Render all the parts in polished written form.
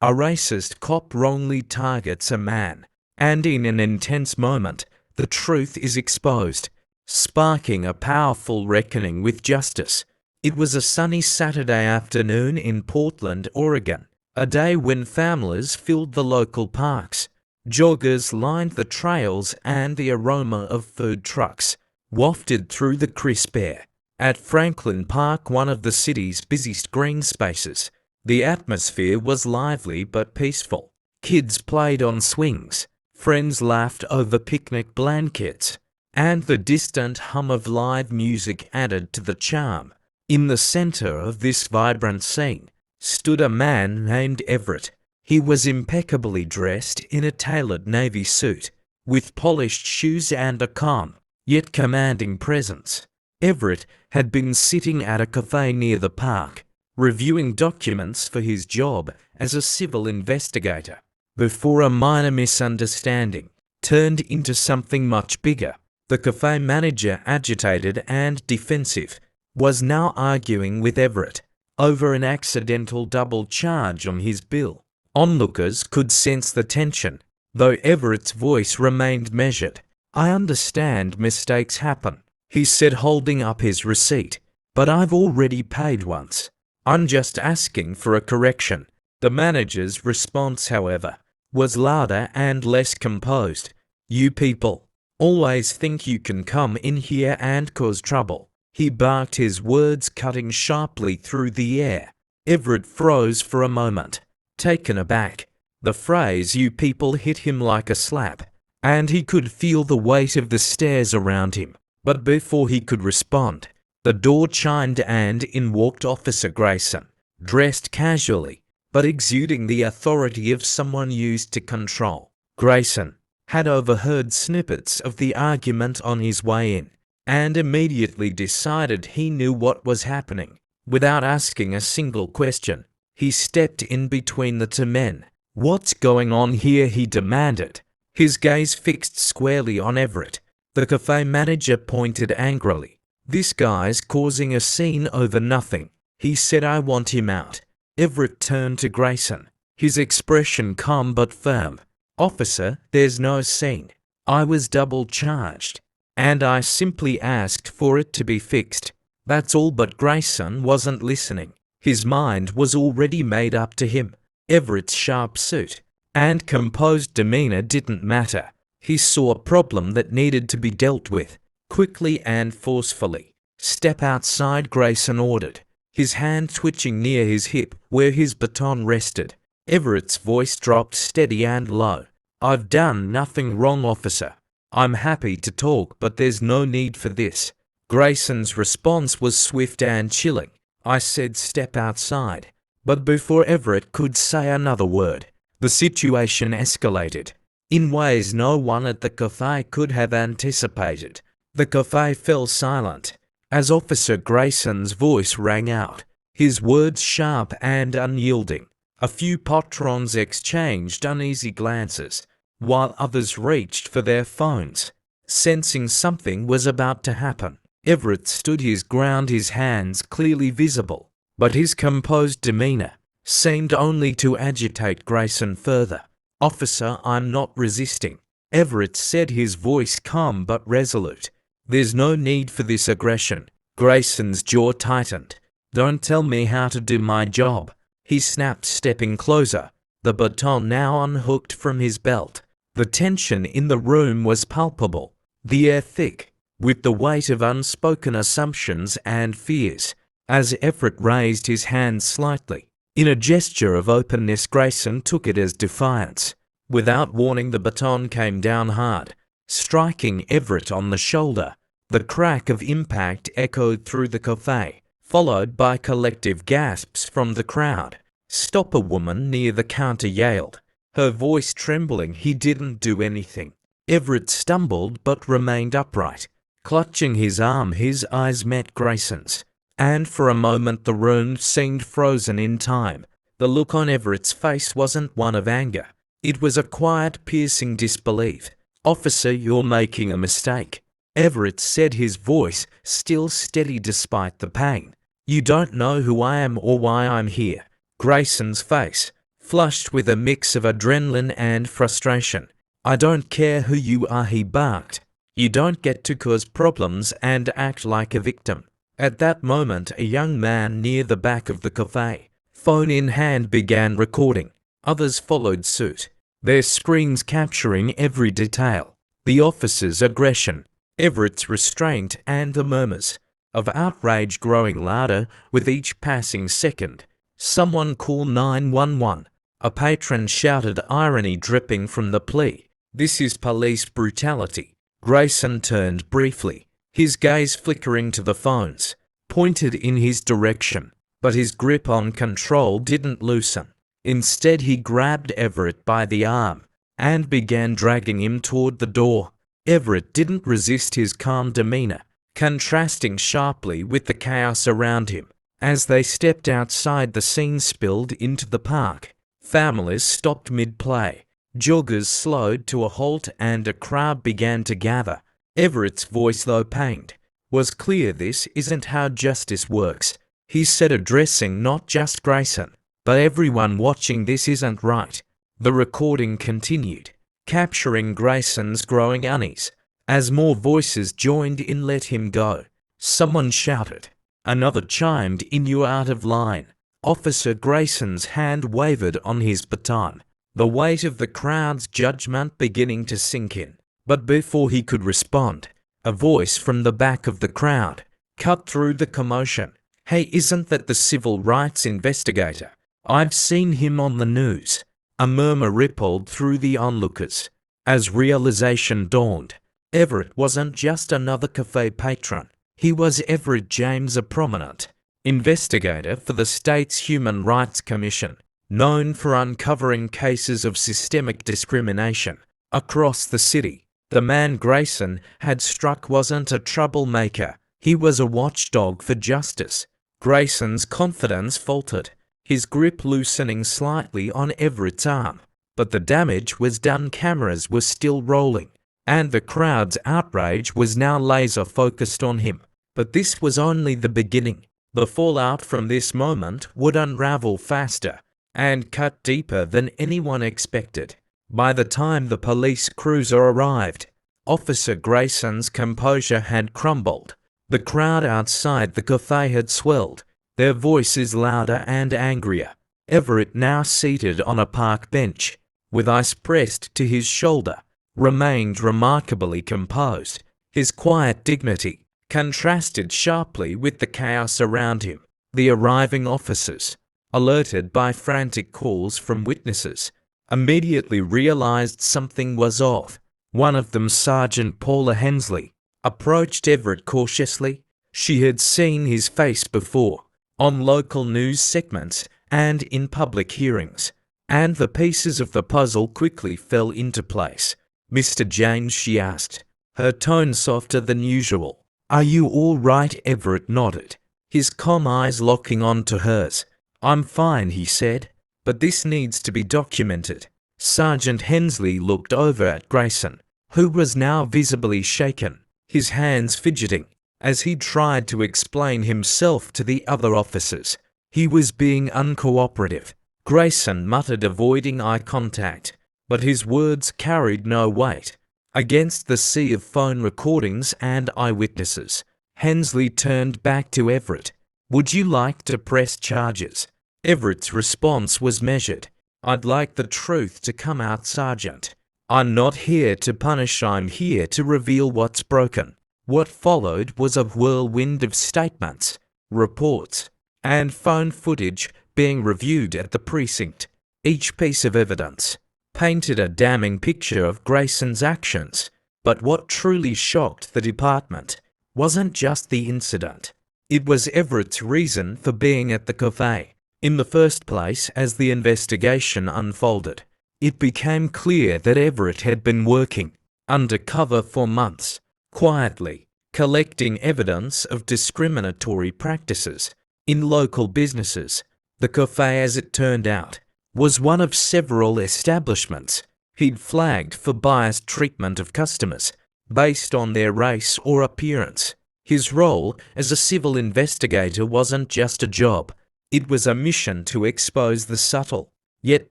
A racist cop wrongly targets a man, and in an intense moment, the truth is exposed, sparking a powerful reckoning with justice. It was a sunny Saturday afternoon in Portland, Oregon, a day when families filled the local parks. Joggers lined the trails and the aroma of food trucks wafted through the crisp air. At Franklin Park, one of the city's busiest green spaces, the atmosphere was lively but peaceful. Kids played on swings, friends laughed over picnic blankets, and the distant hum of live music added to the charm. In the center of this vibrant scene stood a man named Everett. He was impeccably dressed in a tailored navy suit, with polished shoes and a calm, yet commanding presence. Everett had been sitting at a cafe near the park, reviewing documents for his job as a civil investigator, before a minor misunderstanding turned into something much bigger. The cafe manager, agitated and defensive, was now arguing with Everett over an accidental double charge on his bill. Onlookers could sense the tension, though Everett's voice remained measured. "I understand mistakes happen," he said, holding up his receipt, "but I've already paid once. I'm just asking for a correction." The manager's response, however, was louder and less composed. "You people always think you can come in here and cause trouble," he barked, his words cutting sharply through the air. Everett froze for a moment, taken aback. The phrase "you people" hit him like a slap, and he could feel the weight of the stares around him. But before he could respond, the door chimed and in walked Officer Grayson, dressed casually, but exuding the authority of someone used to control. Grayson had overheard snippets of the argument on his way in, and immediately decided he knew what was happening. Without asking a single question, he stepped in between the two men. "What's going on here?" he demanded, his gaze fixed squarely on Everett. The cafe manager pointed angrily. "This guy's causing a scene over nothing," he said. "I want him out." Everett turned to Grayson, his expression calm but firm. "Officer, there's no scene. I was double charged, and I simply asked for it to be fixed. That's all." But Grayson wasn't listening. His mind was already made up to him. Everett's sharp suit and composed demeanor didn't matter. He saw a problem that needed to be dealt with, quickly and forcefully. "Step outside," Grayson ordered, his hand twitching near his hip where his baton rested. Everett's voice dropped steady and low. "I've done nothing wrong, officer. I'm happy to talk, but there's no need for this." Grayson's response was swift and chilling. "I said step outside." But before Everett could say another word, the situation escalated in ways no one at the cafe could have anticipated. The cafe fell silent as Officer Grayson's voice rang out, his words sharp and unyielding. A few patrons exchanged uneasy glances, while others reached for their phones, sensing something was about to happen. Everett stood his ground, his hands clearly visible, but his composed demeanor seemed only to agitate Grayson further. "Officer, I'm not resisting," Everett said, his voice calm but resolute. "There's no need for this aggression." Grayson's jaw tightened. "Don't tell me how to do my job," he snapped, stepping closer, the baton now unhooked from his belt. The tension in the room was palpable, the air thick with the weight of unspoken assumptions and fears. As Everett raised his hand slightly, in a gesture of openness, Grayson took it as defiance. Without warning, the baton came down hard, striking Everett on the shoulder. The crack of impact echoed through the cafe, followed by collective gasps from the crowd. "Stop!" a woman near the counter yelled, her voice trembling. "He didn't do anything." Everett stumbled but remained upright, clutching his arm. His eyes met Grayson's, and for a moment the room seemed frozen in time. The look on Everett's face wasn't one of anger. It was a quiet, piercing disbelief. "Officer, you're making a mistake," Everett said, his voice still steady despite the pain. "You don't know who I am or why I'm here." Grayson's face flushed with a mix of adrenaline and frustration. "I don't care who you are," he barked. "You don't get to cause problems and act like a victim." At that moment, a young man near the back of the cafe, phone in hand, began recording. Others followed suit, their screens capturing every detail. The officer's aggression, Everett's restraint, and the murmurs of outrage growing louder with each passing second. "Someone call 911. A patron shouted, irony dripping from the plea. "This is police brutality." Grayson turned briefly, his gaze flickering to the phones, pointed in his direction, but his grip on control didn't loosen. Instead, he grabbed Everett by the arm and began dragging him toward the door. Everett didn't resist his calm demeanor, contrasting sharply with the chaos around him. As they stepped outside, the scene spilled into the park. Families stopped mid-play. Joggers slowed to a halt and a crowd began to gather. Everett's voice, though pained, was clear. "This isn't how justice works," he said, addressing not just Grayson, but everyone watching. "This isn't right." The recording continued, capturing Grayson's growing unease. As more voices joined in, "Let him go," someone shouted. Another chimed in, "You're out of line." Officer Grayson's hand wavered on his baton, the weight of the crowd's judgment beginning to sink in. But before he could respond, a voice from the back of the crowd cut through the commotion. "Hey, isn't that the civil rights investigator? I've seen him on the news." A murmur rippled through the onlookers. As realization dawned, Everett wasn't just another cafe patron. He was Everett James, a prominent investigator for the state's Human Rights Commission, known for uncovering cases of systemic discrimination across the city. The man Grayson had struck wasn't a troublemaker, he was a watchdog for justice. Grayson's confidence faltered, his grip loosening slightly on Everett's arm. But the damage was done. Cameras were still rolling, and the crowd's outrage was now laser-focused on him. But this was only the beginning. The fallout from this moment would unravel faster and cut deeper than anyone expected. By the time the police cruiser arrived, Officer Grayson's composure had crumbled. The crowd outside the cafe had swelled, their voices louder and angrier. Everett, now seated on a park bench, with eyes pressed to his shoulder, remained remarkably composed. His quiet dignity contrasted sharply with the chaos around him. The arriving officers, alerted by frantic calls from witnesses, immediately realized something was off. One of them, Sergeant Paula Hensley, approached Everett cautiously. She had seen his face before, on local news segments and in public hearings, and the pieces of the puzzle quickly fell into place. "Mr. James," she asked, her tone softer than usual. "Are you all right?" Everett nodded, his calm eyes locking onto hers. "I'm fine," he said, "but this needs to be documented." Sergeant Hensley looked over at Grayson, who was now visibly shaken, his hands fidgeting, as he tried to explain himself to the other officers. He was being uncooperative. Grayson muttered, avoiding eye contact, but his words carried no weight against the sea of phone recordings and eyewitnesses. Hensley turned back to Everett. "Would you like to press charges?" Everett's response was measured. "I'd like the truth to come out, Sergeant. I'm not here to punish, I'm here to reveal what's broken." What followed was a whirlwind of statements, reports, and phone footage being reviewed at the precinct. Each piece of evidence painted a damning picture of Grayson's actions. But what truly shocked the department wasn't just the incident. It was Everett's reason for being at the cafe. In the first place, as the investigation unfolded, it became clear that Everett had been working undercover for months, quietly collecting evidence of discriminatory practices in local businesses. The cafe, as it turned out, was one of several establishments he'd flagged for biased treatment of customers based on their race or appearance. His role as a civil investigator wasn't just a job. It was a mission to expose the subtle, yet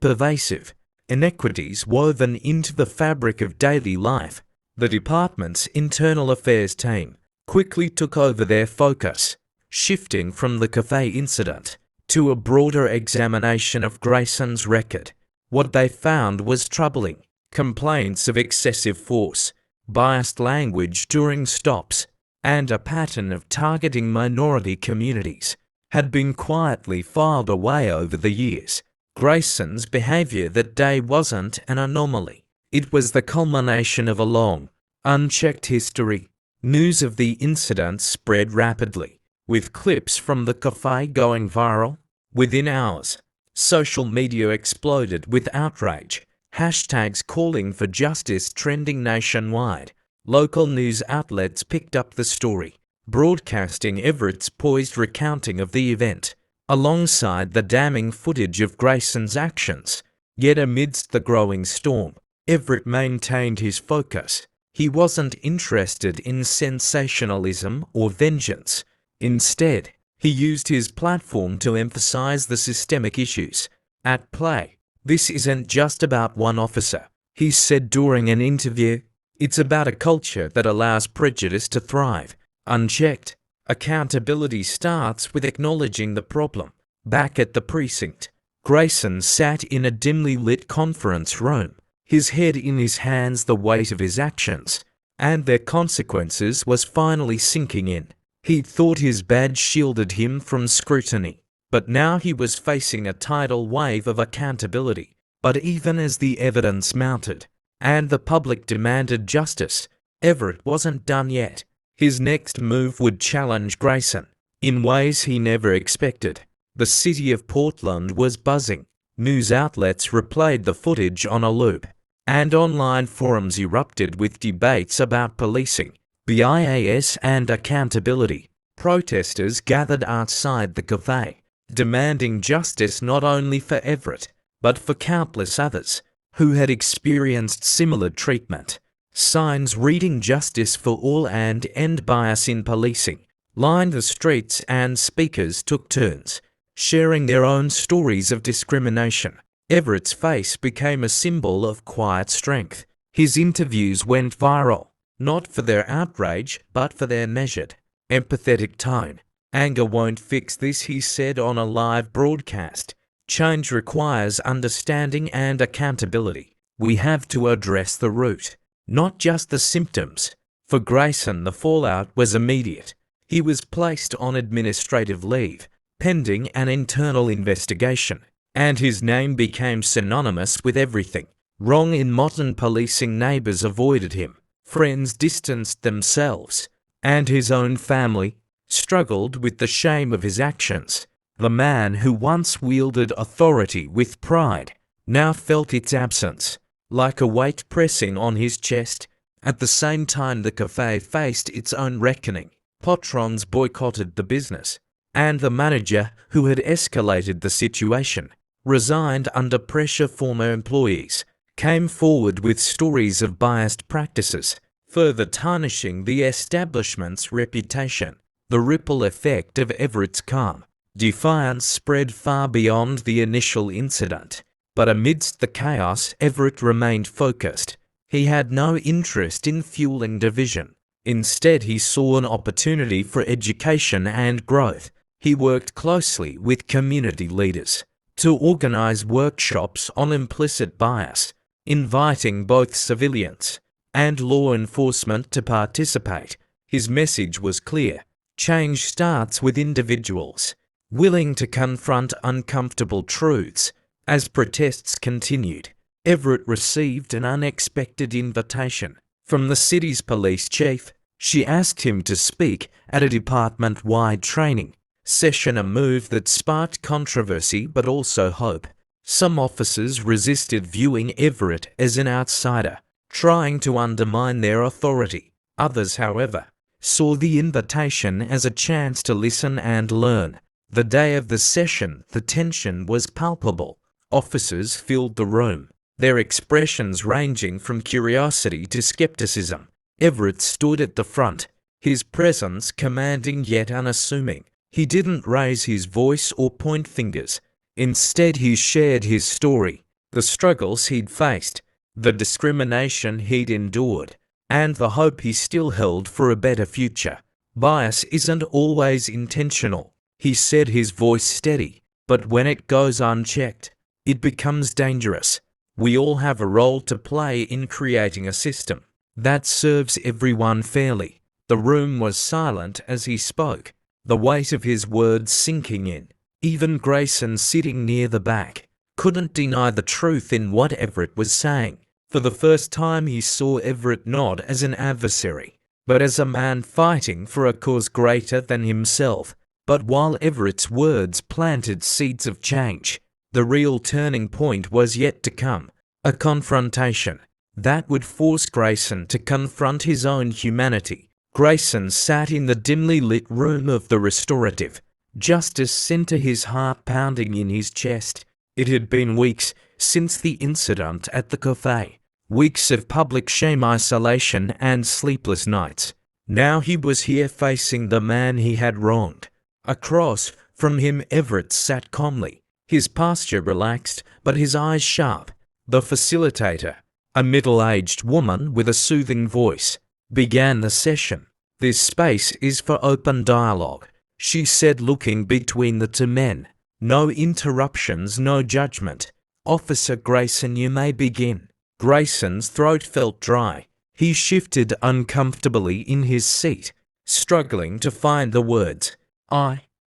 pervasive, inequities woven into the fabric of daily life. The department's internal affairs team quickly took over their focus, shifting from the cafe incident to a broader examination of Grayson's record. What they found was troubling: complaints of excessive force, biased language during stops, and a pattern of targeting minority communities had been quietly filed away over the years. Grayson's behavior that day wasn't an anomaly. It was the culmination of a long, unchecked history. News of the incident spread rapidly, with clips from the cafe going viral. Within hours, social media exploded with outrage, hashtags calling for justice trending nationwide. Local news outlets picked up the story, broadcasting Everett's poised recounting of the event, alongside the damning footage of Grayson's actions. Yet amidst the growing storm, Everett maintained his focus. He wasn't interested in sensationalism or vengeance. Instead, he used his platform to emphasize the systemic issues at play. "This isn't just about one officer," he said during an interview. "It's about a culture that allows prejudice to thrive, unchecked." Accountability starts with acknowledging the problem. Back at the precinct, Grayson sat in a dimly lit conference room, his head in his hands, the weight of his actions and their consequences was finally sinking in. He thought his badge shielded him from scrutiny, but now he was facing a tidal wave of accountability. But even as the evidence mounted and the public demanded justice, Everett wasn't done yet. His next move would challenge Grayson in ways he never expected. The city of Portland was buzzing. News outlets replayed the footage on a loop, and online forums erupted with debates about policing, BIAS, and accountability. Protesters gathered outside the cafe, demanding justice not only for Everett, but for countless others who had experienced similar treatment. Signs reading "Justice for All" and "End Bias in Policing" lined the streets, and speakers took turns, sharing their own stories of discrimination. Everett's face became a symbol of quiet strength. His interviews went viral, not for their outrage, but for their measured, empathetic tone. "Anger won't fix this," he said on a live broadcast. "Change requires understanding and accountability. We have to address the root, not just the symptoms." For Grayson, the fallout was immediate. He was placed on administrative leave, pending an internal investigation, and his name became synonymous with everything wrong in modern policing. Neighbors avoided him, friends distanced themselves, and his own family struggled with the shame of his actions. The man who once wielded authority with pride now felt its absence, like a weight pressing on his chest. At the same time, the cafe faced its own reckoning. Patrons boycotted the business, and the manager, who had escalated the situation, resigned under pressure. Former employees came forward with stories of biased practices, further tarnishing the establishment's reputation. The ripple effect of Everett's calm defiance spread far beyond the initial incident. But amidst the chaos, Everett remained focused. He had no interest in fueling division. Instead, he saw an opportunity for education and growth. He worked closely with community leaders to organize workshops on implicit bias, inviting both civilians and law enforcement to participate. His message was clear: change starts with individuals willing to confront uncomfortable truths. As protests continued, Everett received an unexpected invitation from the city's police chief. She asked him to speak at a department-wide training session, a move that sparked controversy but also hope. Some officers resisted, viewing Everett as an outsider, trying to undermine their authority. Others, however, saw the invitation as a chance to listen and learn. The day of the session, the tension was palpable. Officers filled the room, their expressions ranging from curiosity to skepticism. Everett stood at the front, his presence commanding yet unassuming. He didn't raise his voice or point fingers. Instead, he shared his story, the struggles he'd faced, the discrimination he'd endured, and the hope he still held for a better future. Bias isn't always intentional, he said, his voice steady, but when it goes unchecked, it becomes dangerous. We all have a role to play in creating a system that serves everyone fairly. The room was silent as he spoke, the weight of his words sinking in. Even Grayson, sitting near the back, couldn't deny the truth in what Everett was saying. For the first time he saw Everett not as an adversary, but as a man fighting for a cause greater than himself. But while Everett's words planted seeds of change, the real turning point was yet to come, a confrontation that would force Grayson to confront his own humanity. Grayson sat in the dimly lit room of the Restorative Justice Center, his heart pounding in his chest. It had been weeks since the incident at the cafe, weeks of public shame, isolation, and sleepless nights. Now he was here facing the man he had wronged. Across from him, Everett sat calmly, his posture relaxed, but his eyes sharp. The facilitator, a middle-aged woman with a soothing voice, began the session. "This space is for open dialogue," she said, looking between the two men. "No interruptions, no judgment. Officer Grayson, you may begin." Grayson's throat felt dry. He shifted uncomfortably in his seat, struggling to find the words.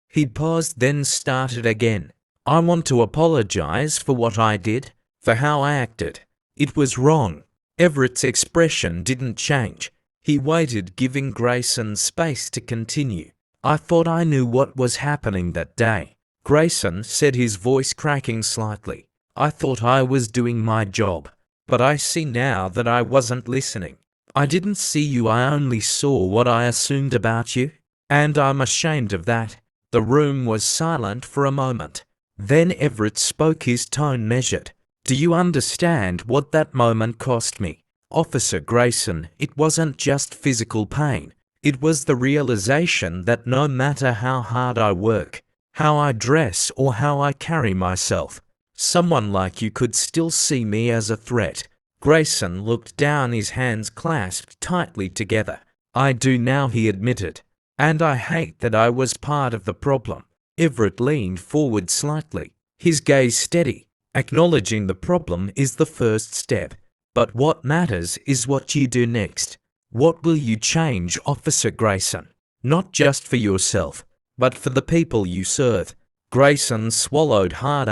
He paused, then started again. "I want to apologize for what I did, for how I acted. It was wrong." Everett's expression didn't change. He waited, giving Grayson space to continue. "I thought I knew what was happening that day," Grayson said, his voice cracking slightly. "I thought I was doing my job, but I see now that I wasn't listening. I didn't see you, I only saw what I assumed about you, and I'm ashamed of that." The room was silent for a moment. Then Everett spoke, his tone measured. "Do you understand what that moment cost me, Officer Grayson? It wasn't just physical pain. It was the realization that no matter how hard I work, how I dress, or how I carry myself, someone like you could still see me as a threat." Grayson looked down, his hands clasped tightly together. "I do now," he admitted, "and I hate that I was part of the problem." Everett leaned forward slightly, his gaze steady. "Acknowledging the problem is the first step, but what matters is what you do next. What will you change, Officer Grayson? Not just for yourself, but for the people you serve." Grayson swallowed hard.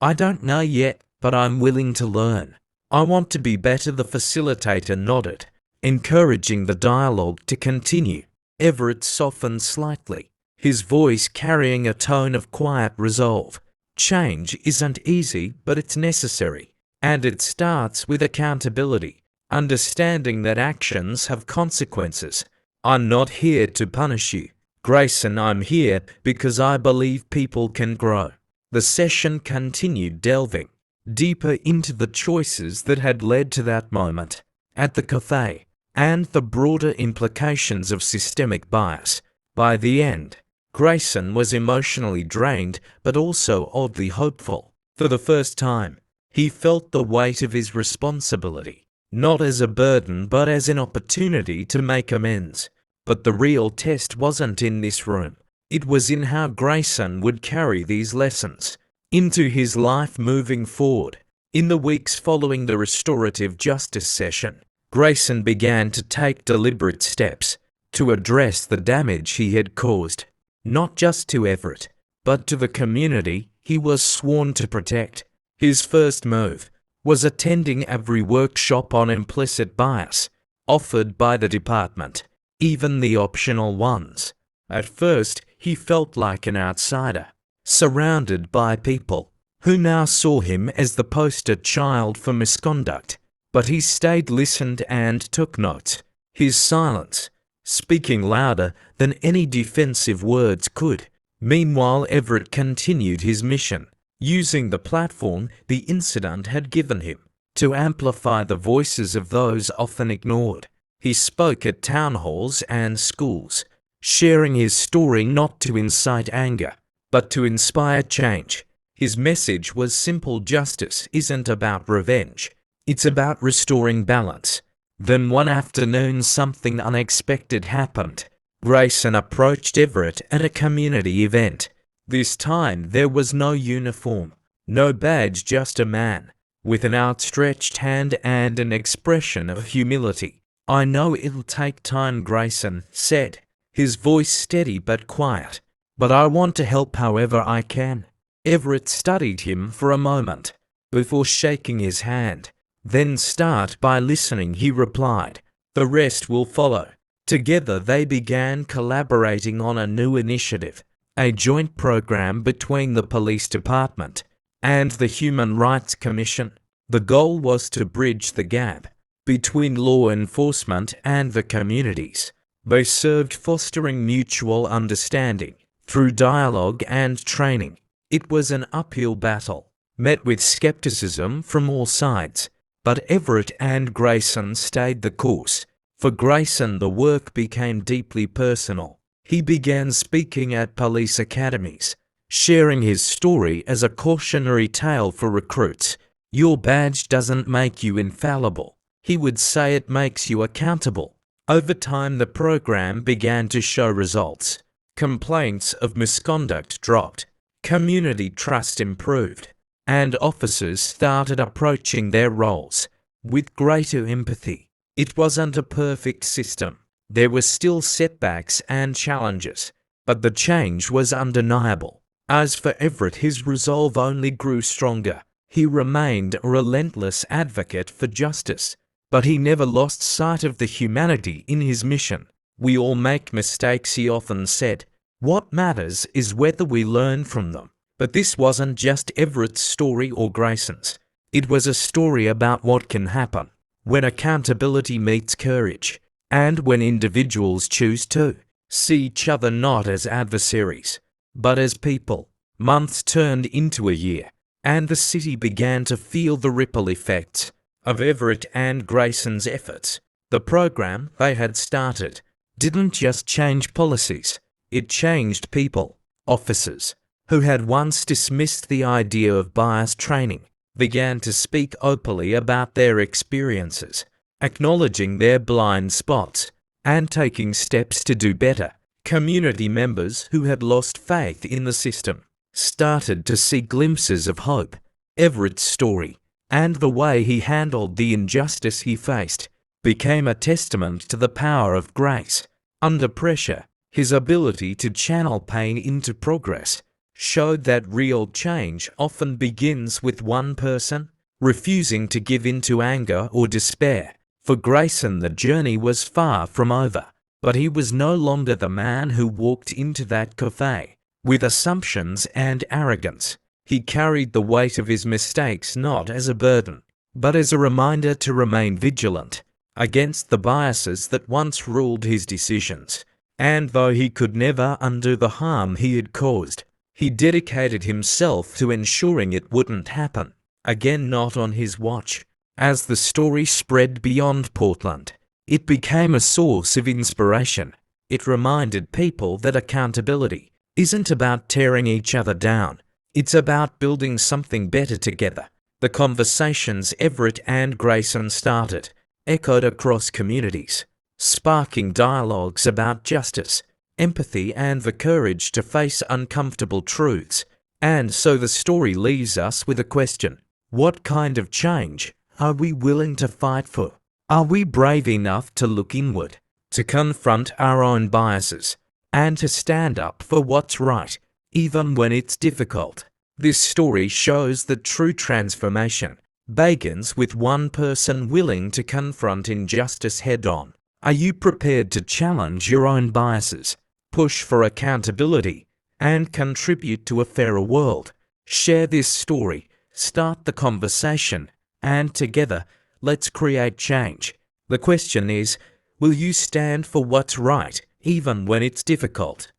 I don't know yet, but I'm willing to learn. I want to be better." The facilitator nodded, encouraging the dialogue to continue. Everett softened slightly, his voice carrying a tone of quiet resolve. "Change isn't easy, but it's necessary, and it starts with accountability, understanding that actions have consequences. I'm not here to punish you, Grayson. I'm here because I believe people can grow." The session continued, delving deeper into the choices that had led to that moment at the cafe and the broader implications of systemic bias. By the end, Grayson was emotionally drained, but also oddly hopeful. For the first time, he felt the weight of his responsibility, not as a burden but as an opportunity to make amends. But the real test wasn't in this room. It was in how Grayson would carry these lessons into his life moving forward. In the weeks following the restorative justice session, Grayson began to take deliberate steps to address the damage he had caused, not just to Everett, but to the community he was sworn to protect. His first move was attending every workshop on implicit bias offered by the department, even the optional ones. At first, he felt like an outsider, surrounded by people who now saw him as the poster child for misconduct. But he stayed, listened, and took notes, his silence speaking louder than any defensive words could. Meanwhile, Everett continued his mission, using the platform the incident had given him to amplify the voices of those often ignored. He spoke at town halls and schools, sharing his story not to incite anger, but to inspire change. His message was simple: justice isn't about revenge. It's about restoring balance. Then one afternoon something unexpected happened. Grayson approached Everett at a community event. This time there was no uniform, no badge, just a man with an outstretched hand and an expression of humility. "I know it'll take time," Grayson said, his voice steady but quiet, "but I want to help however I can." Everett studied him for a moment before shaking his hand. "Then start by listening," he replied. "The rest will follow." Together they began collaborating on a new initiative, a joint program between the police department and the Human Rights Commission. The goal was to bridge the gap between law enforcement and the communities they served, fostering mutual understanding through dialogue and training. It was an uphill battle, met with skepticism from all sides, but Everett and Grayson stayed the course. For Grayson, the work became deeply personal. He began speaking at police academies, sharing his story as a cautionary tale for recruits. "Your badge doesn't make you infallible," he would say, "it makes you accountable." Over time, the program began to show results. Complaints of misconduct dropped, community trust improved, and officers started approaching their roles with greater empathy. It wasn't a perfect system. There were still setbacks and challenges, but the change was undeniable. As for Everett, his resolve only grew stronger. He remained a relentless advocate for justice, but he never lost sight of the humanity in his mission. "We all make mistakes," he often said. "What matters is whether we learn from them." But this wasn't just Everett's story or Grayson's. It was a story about what can happen when accountability meets courage, and when individuals choose to see each other not as adversaries, but as people. Months turned into a year, and the city began to feel the ripple effects of Everett and Grayson's efforts. The program they had started didn't just change policies, it changed people. Officers who had once dismissed the idea of bias training began to speak openly about their experiences, acknowledging their blind spots and taking steps to do better. Community members who had lost faith in the system started to see glimpses of hope. Everett's story and the way he handled the injustice he faced became a testament to the power of grace. Under pressure, his ability to channel pain into progress showed that real change often begins with one person refusing to give in to anger or despair. For Grayson, the journey was far from over, but he was no longer the man who walked into that cafe with assumptions and arrogance. He carried the weight of his mistakes not as a burden, but as a reminder to remain vigilant against the biases that once ruled his decisions. And though he could never undo the harm he had caused, he dedicated himself to ensuring it wouldn't happen again, not on his watch. As the story spread beyond Portland, it became a source of inspiration. It reminded people that accountability isn't about tearing each other down. It's about building something better together. The conversations Everett and Grayson started echoed across communities, sparking dialogues about justice, empathy, and the courage to face uncomfortable truths. And so the story leaves us with a question: what kind of change are we willing to fight for? Are we brave enough to look inward, to confront our own biases, and to stand up for what's right, even when it's difficult? This story shows that true transformation begins with one person willing to confront injustice head-on. Are you prepared to challenge your own biases, push for accountability, and contribute to a fairer world? Share this story, start the conversation, and together, let's create change. The question is, will you stand for what's right, even when it's difficult?